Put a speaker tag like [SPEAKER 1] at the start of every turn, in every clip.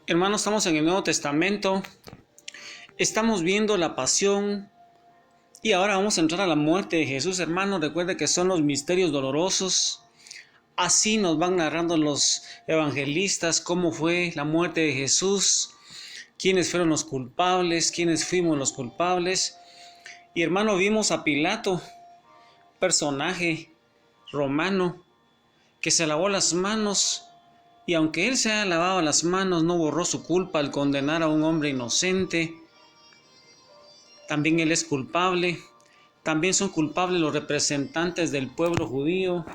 [SPEAKER 1] Hermanos, estamos en el Nuevo Testamento, estamos viendo la pasión y ahora vamos a entrar a la muerte de Jesús. Hermanos, recuerde que son los misterios dolorosos. Así nos van narrando los evangelistas cómo fue la muerte de Jesús, quiénes fueron los culpables, quiénes fuimos los culpables. Y hermano, vimos a Pilato, personaje romano, que se lavó las manos. Y aunque él se haya lavado las manos, no borró su culpa al condenar a un hombre inocente. También él es culpable. También son culpables los representantes del pueblo judío.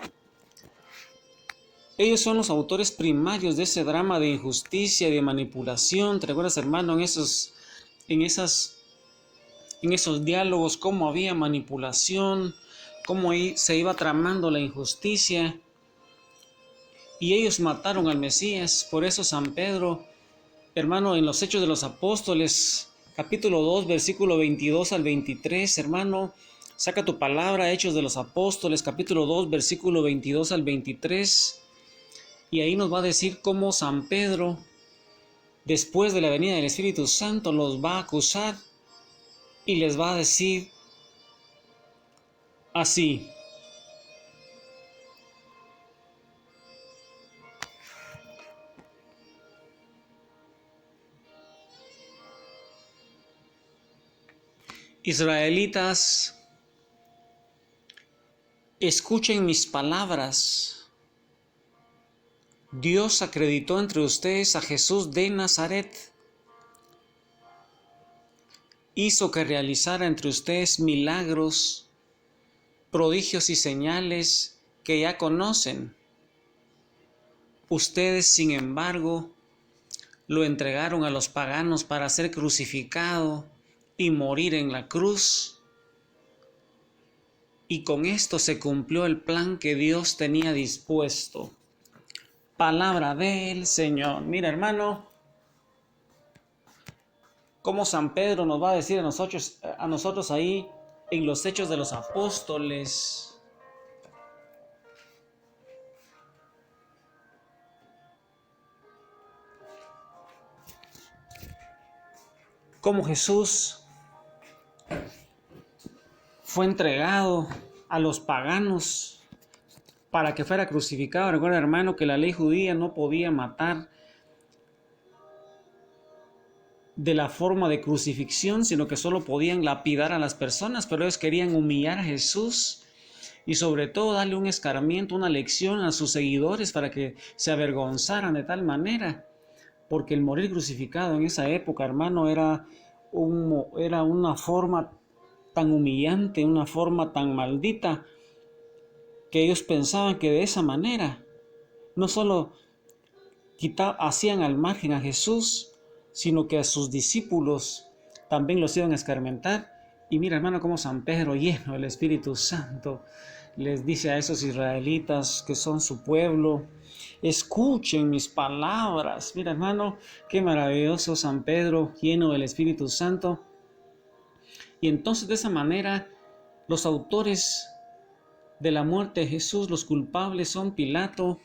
[SPEAKER 1] Ellos son los autores primarios de ese drama de injusticia y de manipulación. ¿Te recuerdas, hermano, en esos diálogos, cómo había manipulación, cómo ahí se iba tramando la injusticia? Y ellos mataron al Mesías. Por eso San Pedro, hermano, en los Hechos de los Apóstoles, capítulo 2, versículo 22 al 23, hermano, saca tu palabra, Hechos de los Apóstoles, capítulo 2, versículo 22 al 23, y ahí nos va a decir cómo San Pedro, después de la venida del Espíritu Santo, los va a acusar y les va a decir así: Israelitas, escuchen mis palabras. Dios acreditó entre ustedes a Jesús de Nazaret. Hizo que realizara entre ustedes milagros, prodigios y señales que ya conocen. Ustedes, sin embargo, lo entregaron a los paganos para ser crucificado y morir en la cruz. Y con esto se cumplió el plan que Dios tenía dispuesto. Palabra del Señor. Mira, hermano, cómo San Pedro nos va a decir a nosotros ahí en los Hechos de los Apóstoles. Cómo Jesús fue entregado a los paganos para que fuera crucificado. Recuerda, hermano, que la ley judía no podía matar de la forma de crucifixión, sino que solo podían lapidar a las personas, pero ellos querían humillar a Jesús y sobre todo darle un escarmiento, una lección a sus seguidores para que se avergonzaran de tal manera, porque el morir crucificado en esa época, hermano, era una forma tan humillante, una forma tan maldita, que ellos pensaban que de esa manera no solo hacían al margen a Jesús, sino que a sus discípulos también los iban a escarmentar. Y mira, hermano, cómo San Pedro, lleno del Espíritu Santo, les dice a esos israelitas que son su pueblo: escuchen mis palabras. Mira, hermano, qué maravilloso San Pedro, lleno del Espíritu Santo. Y entonces, de esa manera, los autores de la muerte de Jesús, los culpables, son Pilato,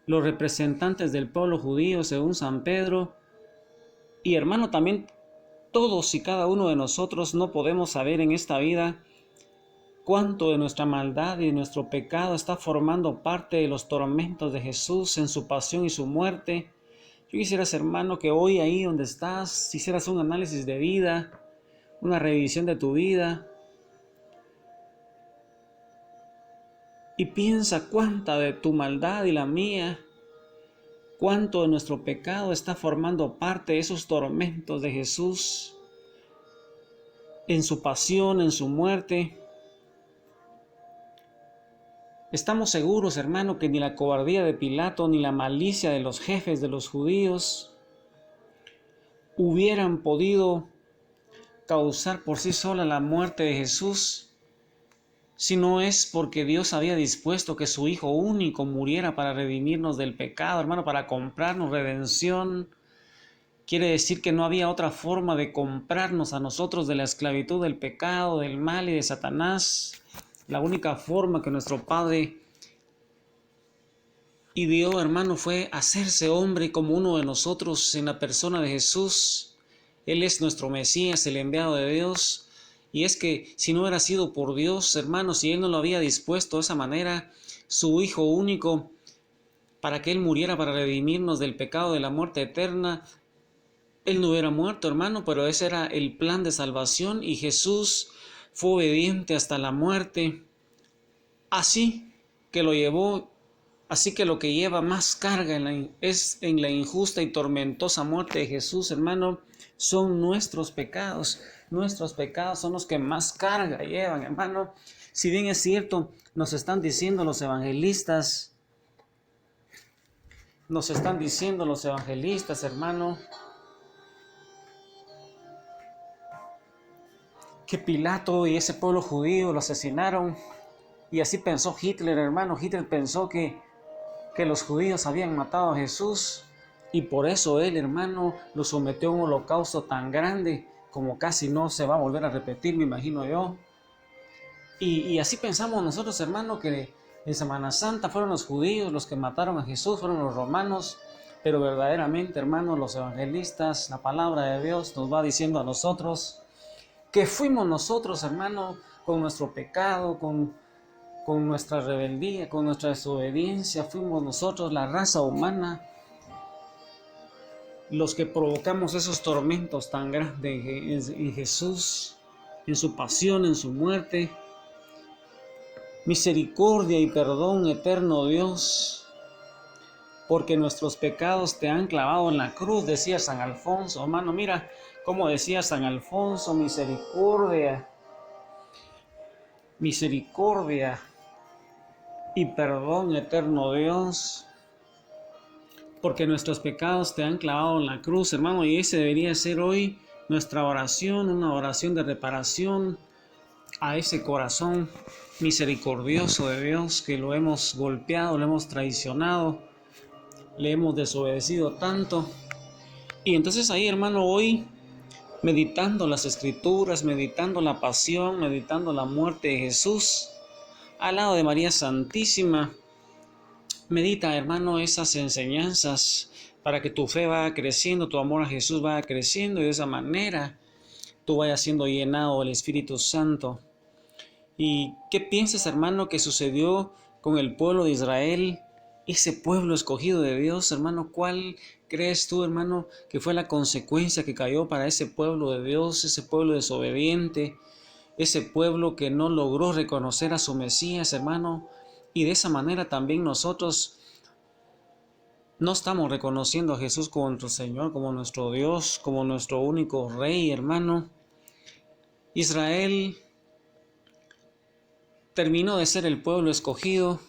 [SPEAKER 1] los representantes del pueblo judío según San Pedro. Y hermano, también todos y cada uno de nosotros no podemos saber en esta vida cuánto de nuestra maldad y de nuestro pecado está formando parte de los tormentos de Jesús en su pasión y su muerte. Yo quisiera, hermano, que hoy ahí donde estás hicieras un análisis de vida, una revisión de tu vida, y piensa cuánta de tu maldad y la mía, cuánto de nuestro pecado está formando parte de esos tormentos de Jesús en su pasión, en su muerte. Estamos seguros, hermano, que ni la cobardía de Pilato ni la malicia de los jefes de los judíos hubieran podido causar por sí sola la muerte de Jesús, si no es porque Dios había dispuesto que su Hijo único muriera para redimirnos del pecado, hermano, para comprarnos redención. Quiere decir que no había otra forma de comprarnos a nosotros de la esclavitud del pecado, del mal y de Satanás. La única forma que nuestro Padre Y Dios, hermano, fue hacerse hombre como uno de nosotros en la persona de Jesús. Él es nuestro Mesías, el enviado de Dios. Y es que si no hubiera sido por Dios, hermano, si Él no lo había dispuesto de esa manera, su Hijo único, para que Él muriera para redimirnos del pecado de la muerte eterna, Él no hubiera muerto, hermano, pero ese era el plan de salvación y Jesús fue obediente hasta la muerte. Así que lo llevó, así que lo que lleva más carga es en la injusta y tormentosa muerte de Jesús, hermano, son nuestros pecados. Nuestros pecados son los que más carga llevan, hermano. Si bien es cierto, nos están diciendo los evangelistas, hermano, que Pilato y ese pueblo judío lo asesinaron. Y así pensó Hitler, hermano. Hitler pensó que los judíos habían matado a Jesús. Y por eso él, hermano, lo sometió a un holocausto tan grande como casi no se va a volver a repetir, me imagino yo. Y así pensamos nosotros, hermano, que en Semana Santa fueron los judíos los que mataron a Jesús, fueron los romanos. Pero verdaderamente, hermano, los evangelistas, la palabra de Dios nos va diciendo a nosotros que fuimos nosotros, hermano, con nuestro pecado, con nuestra rebeldía, con nuestra desobediencia, fuimos nosotros, la raza humana, los que provocamos esos tormentos tan grandes en Jesús, en su pasión, en su muerte. Misericordia y perdón, eterno Dios, porque nuestros pecados te han clavado en la cruz, decía San Alfonso. Hermano, mira cómo decía San Alfonso: misericordia, misericordia y perdón, eterno Dios, porque nuestros pecados te han clavado en la cruz, hermano. Y ese debería ser hoy nuestra oración, una oración de reparación a ese corazón misericordioso de Dios, que lo hemos golpeado, lo hemos traicionado, le hemos desobedecido tanto. Y entonces ahí, hermano, hoy, meditando las Escrituras, meditando la pasión, meditando la muerte de Jesús, al lado de María Santísima, medita, hermano, esas enseñanzas para que tu fe vaya creciendo, tu amor a Jesús vaya creciendo y de esa manera tú vayas siendo llenado del Espíritu Santo. ¿Y qué piensas, hermano, que sucedió con el pueblo de Israel? Ese pueblo escogido de Dios, hermano, ¿cuál crees tú, hermano, que fue la consecuencia que cayó para ese pueblo de Dios, ese pueblo desobediente, ese pueblo que no logró reconocer a su Mesías, hermano? Y de esa manera también nosotros no estamos reconociendo a Jesús como nuestro Señor, como nuestro Dios, como nuestro único Rey, hermano. Israel terminó de ser el pueblo escogido.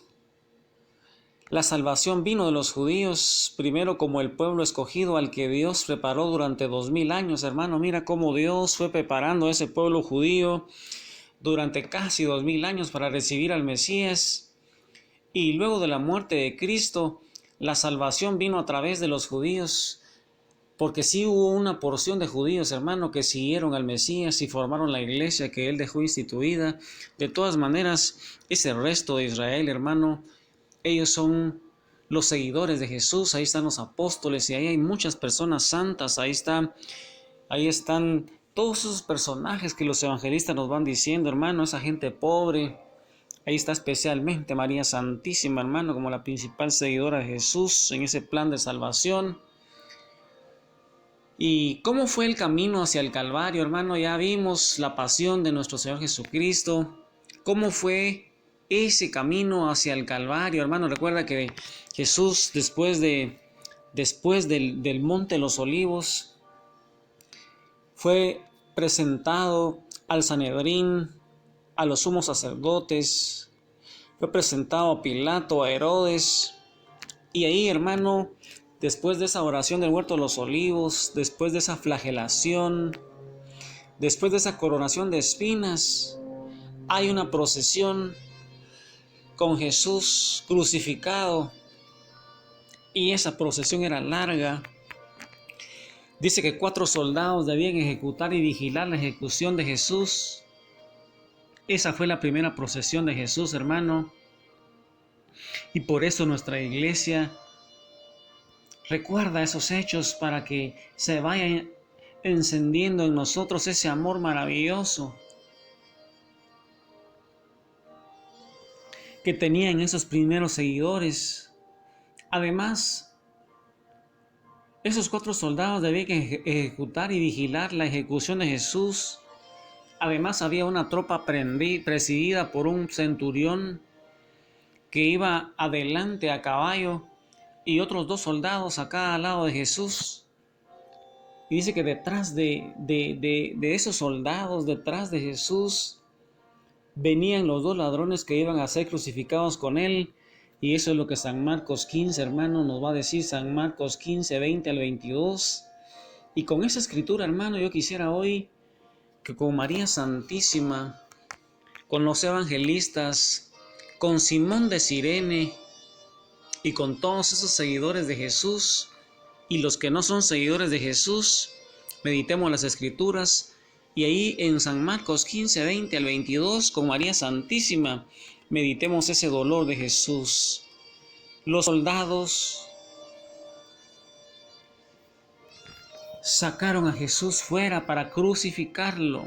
[SPEAKER 1] La salvación vino de los judíos, primero como el pueblo escogido al que Dios preparó durante 2000 años, hermano. Mira cómo Dios fue preparando a ese pueblo judío durante casi 2000 años para recibir al Mesías. Y luego de la muerte de Cristo, la salvación vino a través de los judíos, porque sí hubo una porción de judíos, hermano, que siguieron al Mesías y formaron la iglesia que Él dejó instituida. De todas maneras, ese resto de Israel, hermano, ellos son los seguidores de Jesús. Ahí están los apóstoles y ahí hay muchas personas santas. Ahí están todos esos personajes que los evangelistas nos van diciendo, hermano, esa gente pobre. Ahí está especialmente María Santísima, hermano, como la principal seguidora de Jesús en ese plan de salvación. ¿Y cómo fue el camino hacia el Calvario, hermano? Ya vimos la pasión de nuestro Señor Jesucristo. ¿Cómo fue ese camino hacia el Calvario, hermano? Recuerda que Jesús, después del Monte de los Olivos, fue presentado al Sanedrín, a los sumos sacerdotes, fue presentado a Pilato, a Herodes, y ahí, hermano, después de esa oración del Huerto de los Olivos, después de esa flagelación, después de esa coronación de espinas, hay una procesión con Jesús crucificado, y esa procesión era larga. Dice que 4 soldados debían ejecutar y vigilar la ejecución de Jesús. Esa fue la primera procesión de Jesús, hermano. Y por eso nuestra iglesia recuerda esos hechos para que se vaya encendiendo en nosotros ese amor maravilloso que tenían esos primeros seguidores. Además, esos 4 soldados debían ejecutar y vigilar la ejecución de Jesús. Además, había una tropa presidida por un centurión que iba adelante a caballo y otros 2 soldados a cada lado de Jesús. Y dice que detrás de esos soldados, detrás de Jesús, venían los 2 ladrones que iban a ser crucificados con él. Y eso es lo que San Marcos 15, hermano, nos va a decir. San Marcos 15, 20 al 22. Y con esa escritura, hermano, yo quisiera hoy que con María Santísima, con los evangelistas, con Simón de Cirene y con todos esos seguidores de Jesús y los que no son seguidores de Jesús, meditemos las escrituras. Y ahí en San Marcos 15, 20 al 22, con María Santísima, meditemos ese dolor de Jesús. Los soldados sacaron a Jesús fuera para crucificarlo.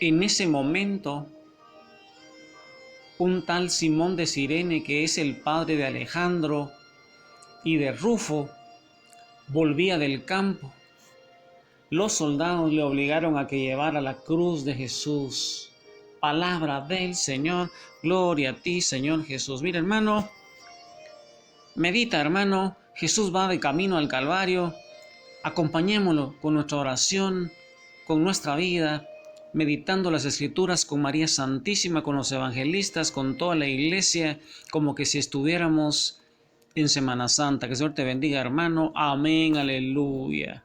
[SPEAKER 1] En ese momento, un tal Simón de Cirene, que es el padre de Alejandro y de Rufo, volvía del campo. Los soldados le obligaron a que llevara la cruz de Jesús. Palabra del Señor, gloria a ti, Señor Jesús. Mira, hermano, medita, hermano, Jesús va de camino al Calvario. Acompañémoslo con nuestra oración, con nuestra vida, meditando las Escrituras con María Santísima, con los evangelistas, con toda la iglesia, como que si estuviéramos en Semana Santa. Que el Señor te bendiga, hermano. Amén, aleluya.